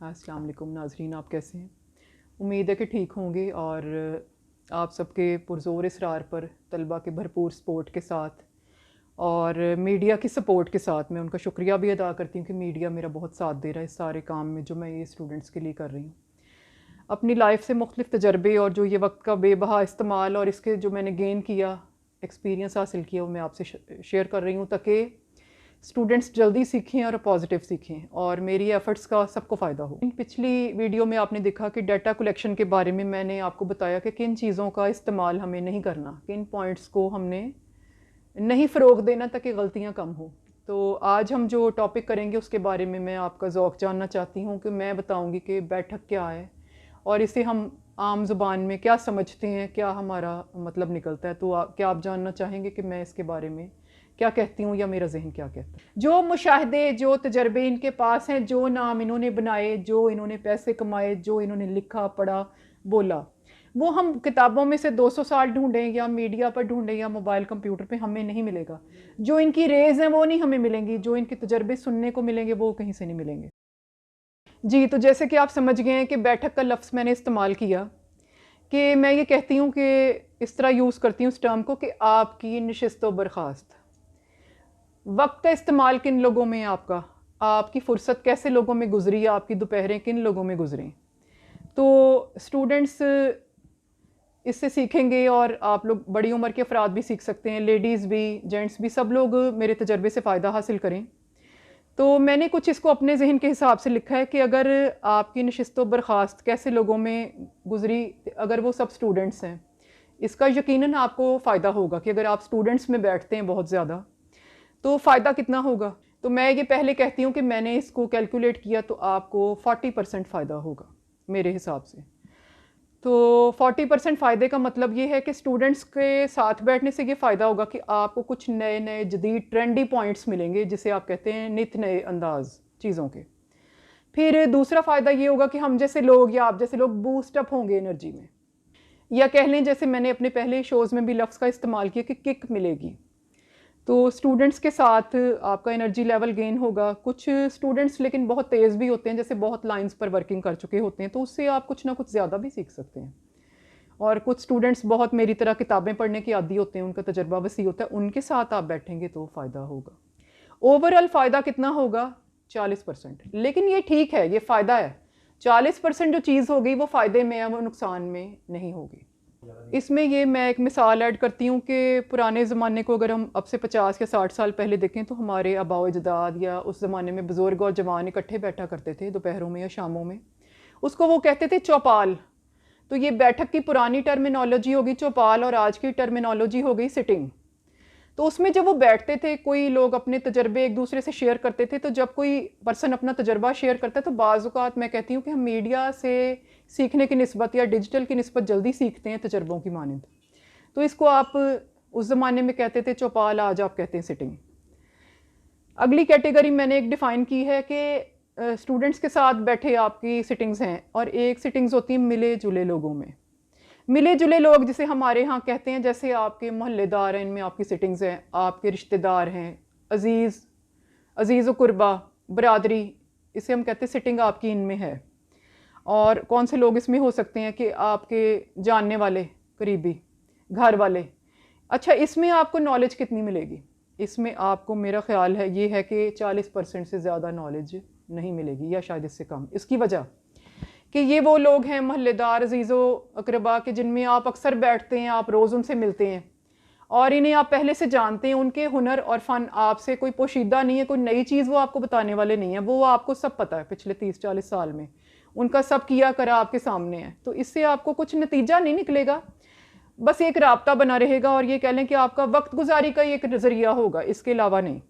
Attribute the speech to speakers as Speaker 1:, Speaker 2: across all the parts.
Speaker 1: अस्सलाम वालेकुम नाज़रीन, आप कैसे हैं? उम्मीद है कि ठीक होंगे और आप सबके पुरज़ोर इसरार पर तलबा के भरपूर सपोर्ट के साथ और मीडिया की सपोर्ट के साथ मैं उनका शुक्रिया भी अदा करती हूँ कि मीडिया मेरा बहुत साथ दे रहा है इस सारे काम में जो मैं ये स्टूडेंट्स के लिए कर रही हूँ। अपनी लाइफ से मुख्तलिफ तजर्बे और जो ये वक्त का बेबहा इस्तेमाल और इसके जो मैंने गेन किया, एक्सपीरियंस हासिल किया, वो मैं आपसे शेयर कर रही हूँ ताकि स्टूडेंट्स जल्दी सीखें और पॉजिटिव सीखें और मेरी एफ़र्ट्स का सबको फ़ायदा हो। पिछली वीडियो में आपने देखा कि डाटा कलेक्शन के बारे में मैंने आपको बताया कि किन चीज़ों का इस्तेमाल हमें नहीं करना, किन पॉइंट्स को हमने नहीं फ़रोग़ देना ताकि गलतियाँ कम हो। तो आज हम जो टॉपिक करेंगे उसके बारे में मैं आपका ज़ौक़ जानना चाहती हूँ कि मैं बताऊँगी कि बैठक क्या है और इसे हम आम ज़ुबान में क्या समझते हैं, क्या हमारा मतलब निकलता है। तो क्या आप जानना चाहेंगे कि मैं इसके बारे में क्या कहती हूँ या मेरा जहन क्या कहता है? जो मुशाहदे, जो तजर्बे इनके पास हैं, जो नाम इन्होंने बनाए, जो इन्होंने पैसे कमाए, जो इन्होंने लिखा पढ़ा बोला, वो हम किताबों में से 200 साल ढूंढें या मीडिया पर ढूंढें या मोबाइल कंप्यूटर पे हमें नहीं मिलेगा। जो इनकी रेज़ हैं वो नहीं हमें मिलेंगी, जो इनके तजर्बे सुनने को मिलेंगे वो कहीं से नहीं मिलेंगे। जी, तो जैसे कि आप समझ गए हैं कि बैठक का लफ्ज़ मैंने इस्तेमाल किया कि मैं ये कहती हूँ कि इस तरह यूज़ करती हूँ इस टर्म को कि आपकी नशिस्त व बर्खास्त। वक्त का इस्तेमाल किन लोगों में आपका, आपकी फ़ुर्सत कैसे लोगों में गुजरी, आपकी दोपहरें किन लोगों में गुजरी। तो स्टूडेंट्स इससे सीखेंगे और आप लोग बड़ी उम्र के अफराद भी सीख सकते हैं, लेडीज़ भी, जेंट्स भी, सब लोग मेरे तजर्बे से फ़ायदा हासिल करें। तो मैंने कुछ इसको अपने जहन के हिसाब से लिखा है कि अगर आपकी नशिस्त व बर्खास्त कैसे लोगों में गुजरी, अगर वो सब स्टूडेंट्स हैं, इसका यकीनन आपको फ़ायदा होगा कि अगर आप स्टूडेंट्स में बैठते हैं बहुत ज़्यादा तो फ़ायदा कितना होगा। तो मैं ये पहले कहती हूँ कि मैंने इसको कैलकुलेट किया तो आपको 40% फ़ायदा होगा मेरे हिसाब से। तो 40% फ़ायदे का मतलब ये है कि स्टूडेंट्स के साथ बैठने से ये फ़ायदा होगा कि आपको कुछ नए नए जदीद ट्रेंडी पॉइंट्स मिलेंगे जिसे आप कहते हैं नित नए अंदाज़ चीज़ों के। फिर दूसरा फ़ायदा ये होगा कि हम जैसे लोग या आप जैसे लोग बूस्ट अप होंगे एनर्जी में, या कह लें जैसे मैंने अपने पहले शोज़ में भी लफ्ज़ का इस्तेमाल किया कि किक मिलेगी। तो स्टूडेंट्स के साथ आपका एनर्जी लेवल गेन होगा। कुछ स्टूडेंट्स लेकिन बहुत तेज़ भी होते हैं, जैसे बहुत लाइंस पर वर्किंग कर चुके होते हैं, तो उससे आप कुछ ना कुछ ज़्यादा भी सीख सकते हैं। और कुछ स्टूडेंट्स बहुत मेरी तरह किताबें पढ़ने के आदी होते हैं, उनका तजर्बा वसी होता है, उनके साथ आप बैठेंगे तो फ़ायदा होगा। ओवरऑल फ़ायदा कितना होगा? 40%। लेकिन ये ठीक है, ये फ़ायदा है। 40% जो चीज़ होगी वो फ़ायदे में है, वो नुकसान में नहीं होगी। इसमें ये मैं एक मिसाल ऐड करती हूँ कि पुराने ज़माने को अगर हम अब से 50 या 60 साल पहले देखें तो हमारे आबाओ अजदाद या उस ज़माने में बुज़ुर्ग और जवान इकट्ठे बैठा करते थे दोपहरों में या शामों में, उसको वो कहते थे चौपाल। तो ये बैठक की पुरानी टर्मिनोलॉजी होगी चौपाल और आज की टर्मिनोलॉजी हो गई सिटिंग। तो उसमें जब वो बैठते थे, कोई लोग अपने तजर्बे एक दूसरे से शेयर करते थे, तो जब कोई पर्सन अपना तजर्बा शेयर करता है तो बाज़ औक़ात मैं कहती हूँ कि हम मीडिया से सीखने की निस्बत या डिजिटल की निस्बत जल्दी सीखते हैं तजर्बों की मानंद। तो इसको आप उस ज़माने में कहते थे चौपाल, आज आप कहते हैं सिटिंग। अगली कैटेगरी मैंने एक डिफ़ाइन की है कि स्टूडेंट्स के साथ बैठे आपकी सिटिंग्स हैं और एक सिटिंग्स होती हैं मिले जुले लोगों में। मिले जुले लोग जिसे हमारे यहाँ कहते हैं, जैसे आपके मोहल्लेदार हैं, इनमें आपकी सिटिंग्स हैं, आपके रिश्तेदार हैं, अज़ीज़ व कुरबा, बरादरी, इसे हम कहते हैं सिटिंग आपकी इनमें है। और कौन से लोग इसमें हो सकते हैं कि आपके जानने वाले, करीबी, घर वाले। अच्छा, इसमें आपको नॉलेज कितनी मिलेगी? इसमें आपको मेरा ख़्याल है ये है कि 40% से ज़्यादा नॉलेज नहीं मिलेगी या शायद इससे कम। इसकी वजह कि ये वो लोग हैं मोहल्लेदार, अज़ीज़ो अक़रबा के जिनमें आप अक्सर बैठते हैं, आप रोज़ उनसे मिलते हैं और इन्हें आप पहले से जानते हैं। उनके हुनर और फ़न आपसे कोई पोशीदा नहीं है, कोई नई चीज़ वो आपको बताने वाले नहीं हैं, वो आपको सब पता है। पिछले 30-40 साल में उनका सब किया करा आपके सामने है, तो इससे आपको कुछ नतीजा नहीं निकलेगा, बस एक राब्ता बना रहेगा और ये कह लें कि आपका वक्त गुजारी का एक नज़रिया होगा, इसके अलावा नहीं।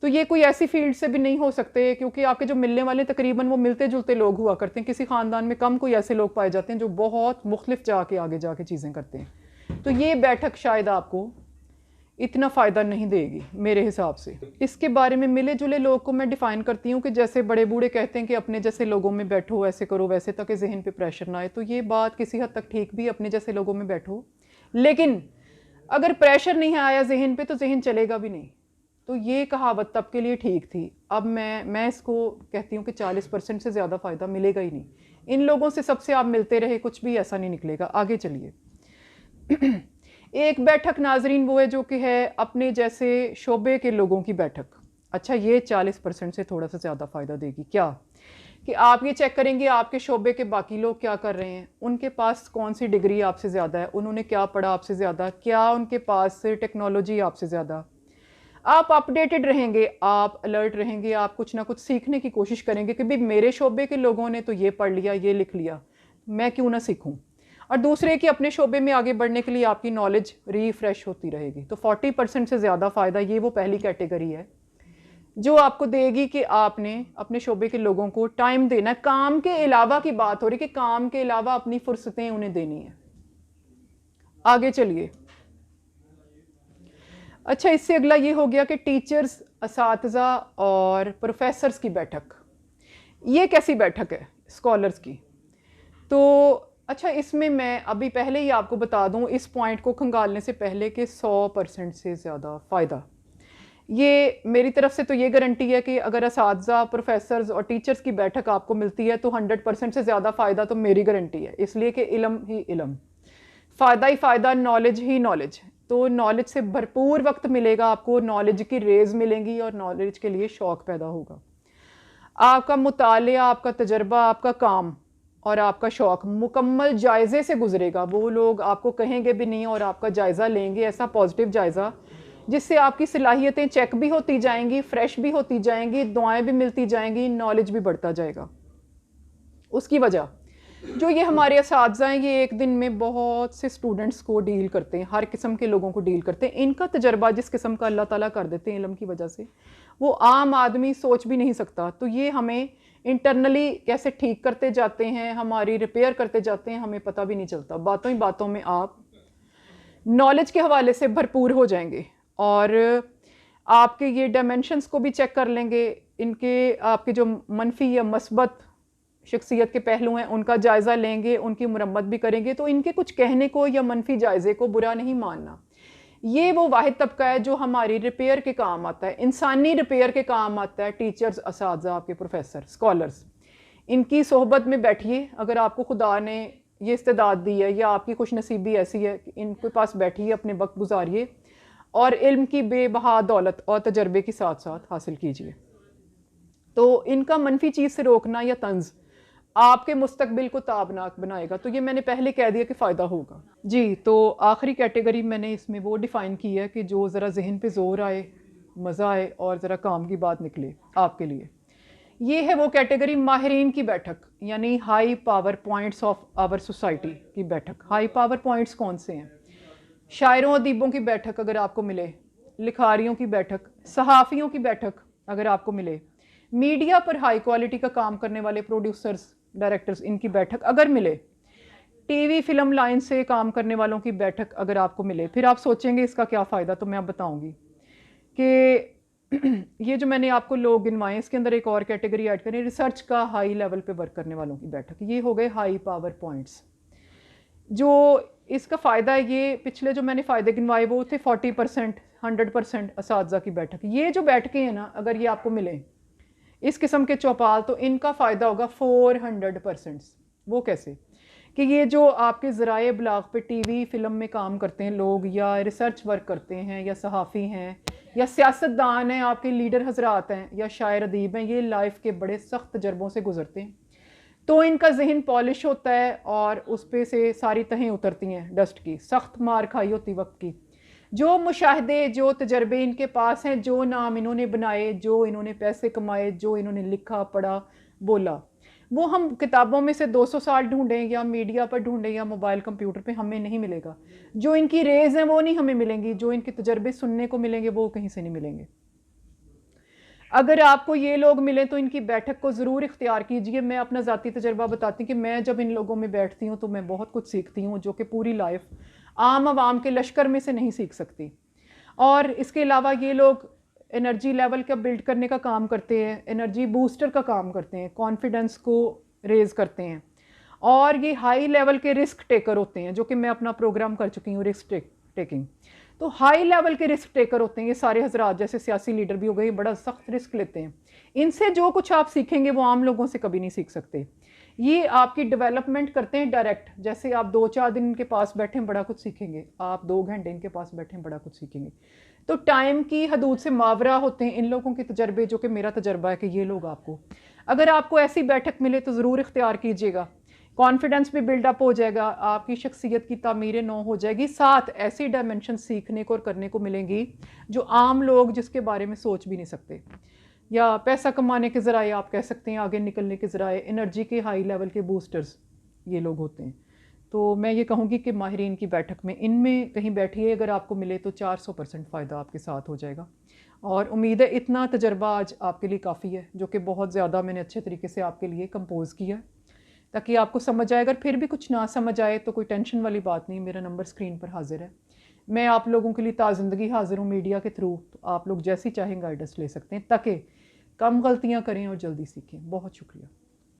Speaker 1: तो ये कोई ऐसी फील्ड से भी नहीं हो सकते, क्योंकि आपके जो मिलने वाले तकरीबन वो मिलते जुलते लोग हुआ करते हैं। किसी ख़ानदान में कम कोई ऐसे लोग पाए जाते हैं जो बहुत मुख्तलिफ जाके आगे जाके चीज़ें करते हैं। तो ये बैठक शायद आपको इतना फ़ायदा नहीं देगी मेरे हिसाब से। इसके बारे में मिले जुले लोग को मैं डिफ़ाइन करती हूँ कि जैसे बड़े बूढ़े कहते हैं कि अपने जैसे लोगों में बैठो, ऐसे करो वैसे, ताकि जहन पे प्रेशर ना आए। तो ये बात किसी हद तक ठीक भी, अपने जैसे लोगों में बैठो, लेकिन अगर प्रेशर नहीं आया जहन पे तो जहन चलेगा भी नहीं। तो ये कहावत तब के लिए ठीक थी। अब मैं इसको कहती हूँ कि 40% से ज़्यादा फ़ायदा मिलेगा ही नहीं। इन लोगों से सबसे आप मिलते रहे, कुछ भी ऐसा नहीं निकलेगा। आगे चलिए। एक बैठक नाजरीन वो है जो कि है अपने जैसे शोबे के लोगों की बैठक। अच्छा, ये 40% से थोड़ा सा ज़्यादा फ़ायदा देगी। क्या कि आप ये चेक करेंगे आपके शोबे के बाकी लोग क्या कर रहे हैं, उनके पास कौन सी डिग्री आपसे ज़्यादा है, उन्होंने क्या पढ़ा आपसे ज़्यादा, क्या उनके पास टेक्नोलॉजी आपसे ज़्यादा। आप अपडेटेड रहेंगे, आप अलर्ट रहेंगे, आप कुछ ना कुछ सीखने की कोशिश करेंगे कि भाई मेरे शोबे के लोगों ने तो ये पढ़ लिया, ये लिख लिया, मैं क्यों ना सीखूं। और दूसरे की अपने शोबे में आगे बढ़ने के लिए आपकी नॉलेज रिफ्रेश होती रहेगी। तो 40% से ज़्यादा फ़ायदा ये वो पहली कैटेगरी है जो आपको देगी कि आपने अपने शोबे के लोगों को टाइम देना है। काम के अलावा की बात हो रही कि काम के अलावा अपनी फुर्सतें उन्हें देनी है। आगे चलिए। अच्छा, इससे अगला ये हो गया कि टीचर्स, असातिज़ा और प्रोफेसर्स की बैठक। ये कैसी बैठक है स्कॉलर्स की? तो अच्छा, इसमें मैं अभी पहले ही आपको बता दूं इस पॉइंट को खंगालने से पहले कि 100% से ज़्यादा फ़ायदा, ये मेरी तरफ से तो ये गारंटी है कि अगर असातिज़ा, प्रोफेसर्स और टीचर्स की बैठक आपको मिलती है तो 100% से ज़्यादा फ़ायदा तो मेरी गारंटी है। इसलिए कि इल्म ही इल्म, फ़ायदा ही फ़ायदा, नॉलेज ही नॉलेज। तो नॉलेज से भरपूर वक्त मिलेगा आपको, नॉलेज की रेज़ मिलेंगी और नॉलेज के लिए शौक़ पैदा होगा। आपका मुतालिया, आपका तजर्बा, आपका काम और आपका शौक़ मुकम्मल जायज़े से गुजरेगा। वो लोग आपको कहेंगे भी नहीं और आपका जायज़ा लेंगे, ऐसा पॉजिटिव जायज़ा जिससे आपकी सलाहियतें चेक भी होती जाएंगी, फ्रेश भी होती जाएंगी, दुआएं भी मिलती जाएंगी, नॉलेज भी बढ़ता जाएगा। उसकी वजह जो ये हमारे असातिज़ा हैं, ये एक दिन में बहुत से स्टूडेंट्स को डील करते हैं, हर किस्म के लोगों को डील करते हैं। इनका तजर्बा जिस किस्म का अल्लाह ताला कर देते हैं इल्म की वजह से, वो आम आदमी सोच भी नहीं सकता। तो ये हमें इंटरनली कैसे ठीक करते जाते हैं, हमारी रिपेयर करते जाते हैं, हमें पता भी नहीं चलता। बातों ही बातों में आप नॉलेज के हवाले से भरपूर हो जाएंगे और आपके ये डायमेंशंस को भी चेक कर लेंगे। इनके आपके जो मनफी या मस्बत शख्सियत के पहलू हैं उनका जायज़ा लेंगे, उनकी मुरम्मत भी करेंगे। तो इनके कुछ कहने को या मनफी जायज़े को बुरा नहीं मानना। ये वो वाहिद तबका है जो हमारी रिपेयर के काम आता है, इंसानी रिपेयर के काम आता है। टीचर्स, असातिज़ा, आपके प्रोफेसर, स्कॉलर्स, इनकी सोहबत में बैठिए। अगर आपको खुदा ने ये इस्तेदाद दी है या आपकी खुश नसीबी ऐसी है कि इनके पास बैठिए, अपने वक्त गुजारिए और इल्म की बेबहा दौलत और तजर्बे के साथ साथ हासिल कीजिए। तो इनका मनफी चीज़ से रोकना या तंज आपके मुस्तकबिल को ताबनाक बनाएगा। तो ये मैंने पहले कह दिया कि फ़ायदा होगा जी। तो आखिरी कैटेगरी मैंने इसमें वो डिफ़ाइन की है कि जो ज़रा जहन पे ज़ोर आए, मज़ा आए और ज़रा काम की बात निकले आपके लिए। ये है वो कैटेगरी माहिरीन की बैठक, यानी high power points of our society की बैठक। हाई पावर पॉइंट्स कौन से हैं? शायरों अदीबों की बैठक अगर आपको मिले, लिखारियों की बैठक, सहाफ़ियों की बैठक अगर आपको मिले, मीडिया पर हाई क्वालिटी का काम करने वाले प्रोड्यूसर्स, डायरेक्टर्स, इनकी बैठक अगर मिले, टीवी फिल्म लाइन से काम करने वालों की बैठक अगर आपको मिले, फिर आप सोचेंगे इसका क्या फ़ायदा। तो मैं अब बताऊंगी कि ये जो मैंने आपको लोग गिनवाए इसके अंदर एक और कैटेगरी ऐड करें, रिसर्च का हाई लेवल पे वर्क करने वालों की बैठक। ये हो गए हाई पावर पॉइंट्स। जो इसका फ़ायदा है, ये पिछले जो मैंने फ़ायदे गिनवाए वो थे 40%, 100% असातिज़ा की बैठक। ये जो बैठकें हैं ना, अगर ये आपको मिले इस किस्म के चौपाल, तो इनका फ़ायदा होगा 400%। वो कैसे कि ये जो आपके ज़राए इब्लाग पे टीवी फिल्म में काम करते हैं लोग, या रिसर्च वर्क करते हैं, या सहाफ़ी हैं, या सियासतदान हैं, आपके लीडर हजरात हैं, या शायर अदीब हैं, ये लाइफ के बड़े सख्त तजर्बों से गुजरते हैं। तो इनका जहन पॉलिश होता है और उस पे से सारी तहें उतरती हैं डस्ट की, सख्त मार खाई होती वक्त की। जो मुशाहदे, जो तजर्बे इनके पास हैं, जो नाम इन्होंने बनाए, जो इन्होंने पैसे कमाए, जो इन्होंने लिखा, पढ़ा, बोला, वो हम किताबों में से 200 साल ढूंढें या मीडिया पर ढूंढें या मोबाइल कंप्यूटर पे, हमें नहीं मिलेगा। जो इनकी रेज़ हैं वो नहीं हमें मिलेंगी, जो इनके तजर्बे सुनने को मिलेंगे वो कहीं से नहीं मिलेंगे। अगर आपको ये लोग मिले तो इनकी बैठक को ज़रूर इख्तियार कीजिए। मैं अपना ज़ाती तजर्बा बताती हूँ कि मैं जब इन लोगों में बैठती हूँ तो मैं बहुत कुछ सीखती हूँ जो कि पूरी लाइफ आम आवाम के लश्कर में से नहीं सीख सकती। और इसके अलावा ये लोग एनर्जी लेवल का बिल्ड करने का काम करते हैं, एनर्जी बूस्टर का काम करते हैं, कॉन्फिडेंस को रेज़ करते हैं, और ये हाई लेवल के रिस्क टेकर होते हैं, जो कि मैं अपना प्रोग्राम कर चुकी हूँ रिस्क टेकिंग। तो हाई लेवल के रिस्क टेकर होते हैं ये सारे हजरात, जैसे सियासी लीडर भी हो गए, ये बड़ा सख्त रिस्क लेते हैं। इनसे जो कुछ आप सीखेंगे वो आम लोगों से कभी नहीं सीख सकते। ये आपकी डेवलपमेंट करते हैं डायरेक्ट, जैसे आप 2-4 दिन इनके पास बैठें बड़ा कुछ सीखेंगे, आप 2 घंटे इनके पास बैठें बड़ा कुछ सीखेंगे। तो टाइम की हदूद से मावरा होते हैं इन लोगों के तजर्बे, जो कि मेरा तजर्बा है कि ये लोग आपको, अगर आपको ऐसी बैठक मिले तो ज़रूर इख्तियार कीजिएगा। कॉन्फिडेंस भी बिल्डअप हो जाएगा, आपकी शख्सियत की तामीर नौ हो जाएगी, साथ ऐसी डायमेंशन सीखने को और करने को मिलेंगी जो आम लोग जिसके बारे में सोच भी नहीं सकते। या पैसा कमाने के ज़राए आप कह सकते हैं, आगे निकलने के ज़राए, एनर्जी के हाई लेवल के बूस्टर्स ये लोग होते हैं। तो मैं ये कहूँगी कि माहिरीन की बैठक में इनमें कहीं बैठिए, अगर आपको मिले तो 400% फ़ायदा आपके साथ हो जाएगा। और उम्मीद है इतना तजर्बा आज आपके लिए काफ़ी है, जो कि बहुत ज़्यादा मैंने अच्छे तरीके से आपके लिए कंपोज़ किया है, ताकि आपको समझ आए। अगर फिर भी कुछ ना समझ आए तो कोई टेंशन वाली बात नहीं, मेरा नंबर स्क्रीन पर हाजिर है। मैं आप लोगों के लिए ताज़िंदगी हाजिर हूँ मीडिया के थ्रू, तो आप लोग जैसी चाहें गाइडेंस ले सकते हैं, ताकि कम गलतियाँ करें और जल्दी सीखें। बहुत शुक्रिया।